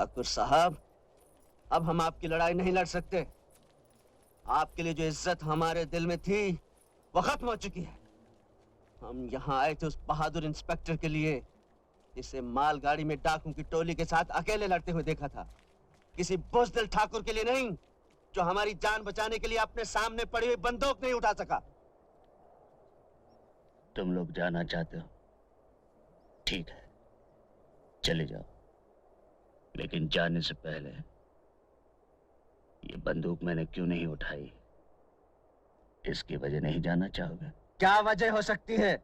ठाकुर साहब, अब हम आपकी लड़ाई नहीं लड़ सकते। आपके लिए जो इज्जत हमारे दिल में थी वो खत्म हो चुकी है। हम यहाँ आए थे उस बहादुर इंस्पेक्टर के लिए जिसे मालगाड़ी में डाकुओं की टोली के साथ अकेले लड़ते हुए देखा था, किसी बुज़दिल ठाकुर के लिए नहीं जो हमारी जान बचाने के लिए अपने सामने पड़ी हुई बंदूक नहीं उठा सका। तुम लोग जाना चाहते हो, ठीक है, चले जाओ, लेकिन जाने से पहले ये बंदूक मैंने क्यों नहीं उठाई, इसकी वजह नहीं जानना चाहोगे? क्या वजह हो सकती है?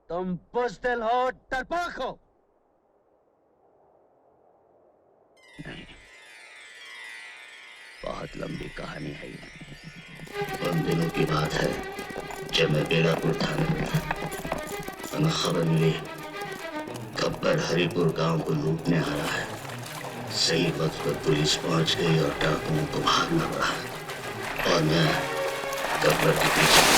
तुम बुज़दिल हो, डरपोक हो। नहीं, बहुत लंबी कहानी है ये। उन दिनों की बात है जब मैं बेलापुर थाने में था। हमें खबर मिली गब्बर हरिपुर गांव को लूटने आ रहा है। सही वक्त पर पुलिस पहुंच गई और डाकुओं को भागना पड़ा और मैं गब्बर के पीछे।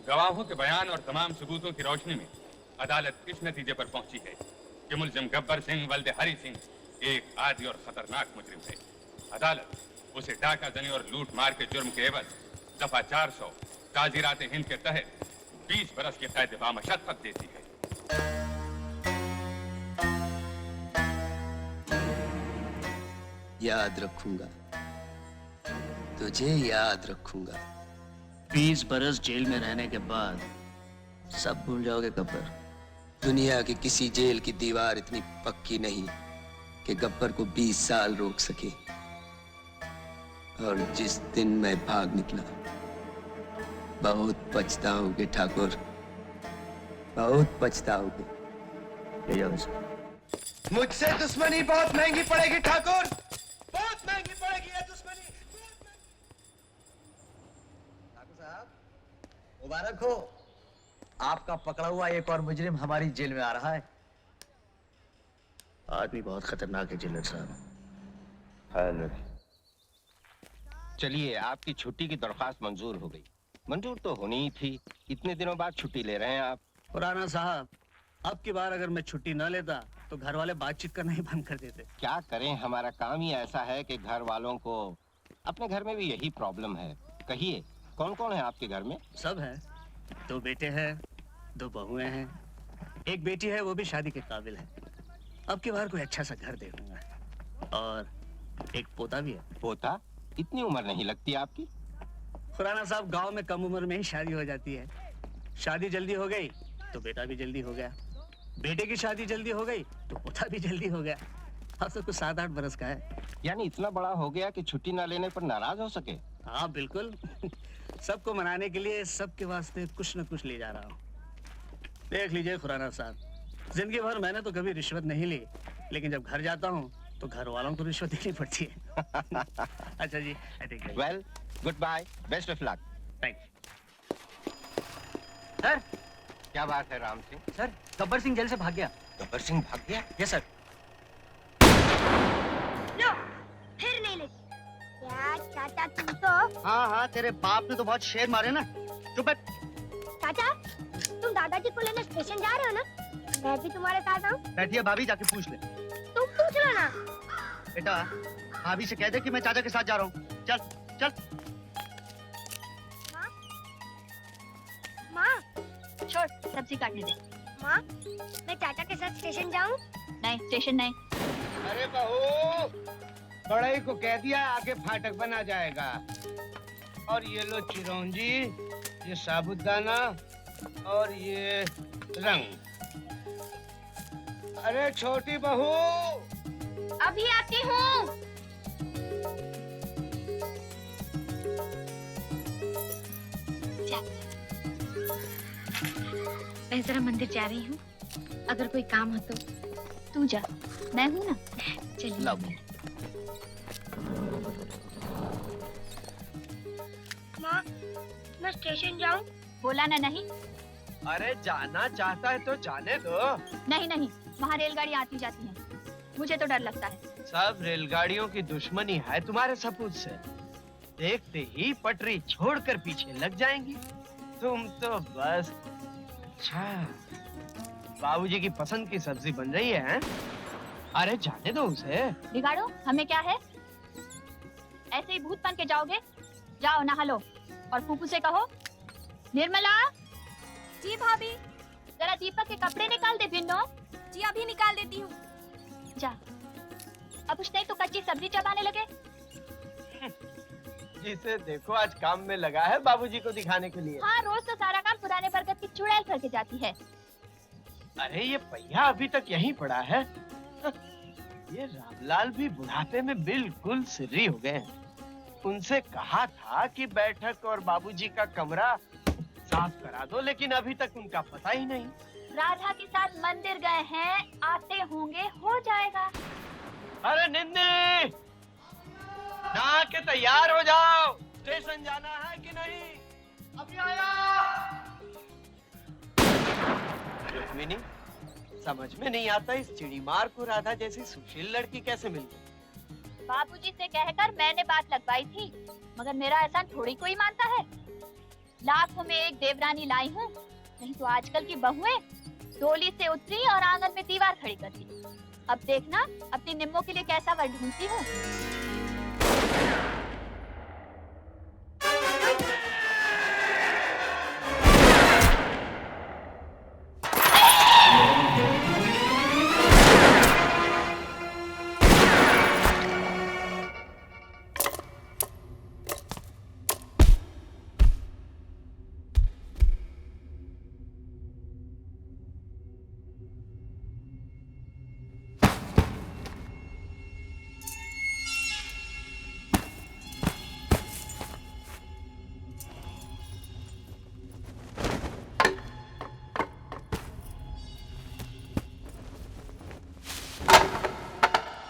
गवाहों के बयान और तमाम सबूतों की रोशनी में अदालत इस नतीजे पर पहुंची है कि मुलजिम गब्बर सिंह वल्द हरि सिंह एक आदी और खतरनाक मुजरिम है। अदालत उसे डाका जनी और लूट मार के जुर्म के एवज दफा 400 ताजीरात हिंद के तहत 20 बरस की कैद बामशक्कत देती है। याद रखूंगा, तुझे याद रखूंगा। 20 बरस जेल में रहने के बाद सब भूल जाओगे गब्बर? दुनिया की किसी जेल की दीवार इतनी पक्की नहीं कि गब्बर को 20 साल रोक सके। और जिस दिन मैं भाग निकला, बहुत पछताओगे ठाकुर, बहुत पछताओगे। ले जाओ इसे। मुझसे दुश्मनी बहुत महंगी पड़ेगी ठाकुर, बहुत महंगी पड़ेगी ये दुश्मनी। ठाकुर साहब मुबारक हो, आपका पकड़ा हुआ एक और मुजरिम हमारी जेल में आ रहा है। आदमी बहुत खतरनाक है जिलर साहब। चलिए, आपकी छुट्टी की दरख्वास्त मंजूर हो गई। मंजूर तो होनी ही थी, इतने दिनों बाद छुट्टी ले रहे हैं आप। पुराना साहब, अब की बार अगर मैं छुट्टी न लेता तो घर वाले बातचीत करना ही बंद कर देते। क्या करें, हमारा काम ही ऐसा है कि घर वालों को, अपने घर में भी यही प्रॉब्लम है। कहिए, कौन कौन है आपके घर में? सब है, 2 बेटे हैं, 2 बहुएं हैं, एक बेटी है, वो भी शादी के काबिल है। अब की बार कोई अच्छा सा घर देखूंगा और एक पोता भी है। पोता? इतनी उम्र नहीं लगती आपकी। खुराना साहब, गांव में कम उम्र में ही शादी हो जाती है। शादी जल्दी हो गई तो बेटा भी जल्दी हो गया, बेटे की शादी जल्दी हो गई तो पोता भी जल्दी हो गया। अब तो कुछ 7-8 बरस का है। यानी इतना बड़ा हो गया कि छुट्टी ना लेने पर नाराज हो सके। हाँ बिल्कुल। सबको मनाने के लिए सबके वास्ते कुछ न कुछ ले जा रहा हूँ। देख लीजिए खुराना साहब, जिंदगी भर मैंने तो कभी रिश्वत नहीं ली, लेकिन जब घर जाता हूँ तो घर वालों को रिश्वत देनी पड़ती है। अच्छा जी, well, good bye, best of luck. Thank sir, क्या बात है राम सिंह? सर, गब्बर सिंह जेल से भाग गया। गब्बर सिंह भाग गया? Yes sir. लो, फिर नहीं लगी। क्या चाचा, तुम तो हाँ, तेरे बाप ने तो बहुत शेर मारे ना। चुप है। चाचा, तुम दादाजी को लेने स्टेशन जा रहे हो ना? मैं भी तुम्हारे साथ आऊँ? बैठिए, भाभी जाके पूछ ले। तुम पूछ लो ना। बेटा, भाभी से कह दे कि मैं चाचा के साथ जा रहा हूँ। चल चल। माँ, छोड़, सब्जी काटने दे। माँ, मैं चाचा के साथ स्टेशन जाऊँ? नहीं, स्टेशन नहीं। अरे बहू, बड़ाई को कह दिया, आगे फाटक बना जाएगा। और ये लो चिरौंजी, ये साबुदाना और ये रंग। अरे छोटी बहू, अभी आती हूँ। मैं जरा मंदिर जा रही हूँ, अगर कोई काम हो तो तू जा, मैं हूँ ना। चलिए। माँ, मैं स्टेशन जाऊँ? बोला ना नहीं। अरे जाना चाहता है तो जाने दो। नहीं नहीं, वहाँ रेलगाड़ी आती जाती है, मुझे तो डर लगता है। सब रेलगाड़ियों की दुश्मनी है तुम्हारे सपूत से। देखते ही पटरी छोड़कर पीछे लग जाएंगी। तुम तो बस। अच्छा, बाबूजी की पसंद की सब्जी बन रही है? अरे जाने दो उसे। बिगाड़ो, हमें क्या है? ऐसे ही भूत बन के जाओगे? जाओ नहा लो और फूफू से कहो, निर्मला। जी भाभी। जरा दीपक के कपड़े निकाल दे भिन्नो। जी अभी निकाल देती हूँ। जा। अब उसने तो कच्ची सब्जी चबाने लगे। जिसे देखो आज काम में लगा है बाबूजी को दिखाने के लिए। हाँ, रोज तो सारा काम पुराने बरगद की चुड़ैल करके जाती है। अरे ये पहिया अभी तक यहीं पड़ा है। ये रामलाल भी बुढ़ापे में बिल्कुल सिर्री हो गए हैं। उनसे कहा था कि बैठक और बाबूजी का कमरा साफ करा दो, लेकिन अभी तक उनका पता ही नहीं। राधा के साथ मंदिर गए हैं, आते होंगे, हो जाएगा। अरे निन्नी, नहा के तैयार हो जाओ, स्टेशन जाना है कि नहीं? अभी आया। रुक्मिनी, समझ में नहीं आता इस चिड़ीमार को राधा जैसी सुशील लड़की कैसे मिल गई। बाबूजी से कहकर मैंने बात लगवाई थी, मगर मेरा एहसान थोड़ी कोई मानता है। लाखों में एक देवरानी लाई हूँ, नहीं तो आजकल की बहुएं डोली से उतरी और आंगन में दीवार खड़ी कर दी। अब देखना अपनी निम्मों के लिए कैसा वर ढूंढती हूँ।